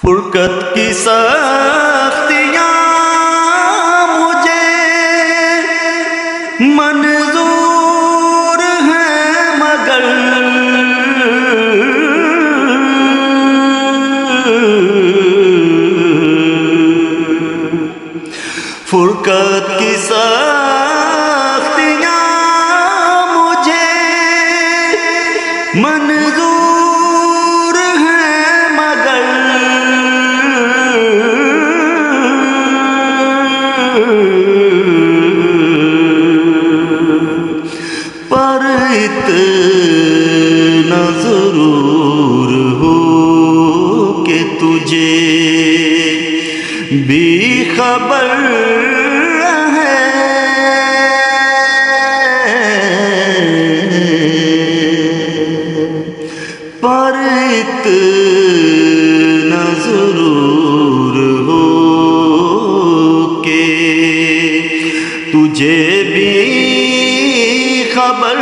फुरकत की सख्तियाँ मुझे मंजूर हैं मगर फुरकत की सख्तियाँ मुझे मंजूर हैं मगर पर इतना ज़रूर हो कि तुझे भी खबर है, पर इतना ज़रूर हो कि तुझे भी खबर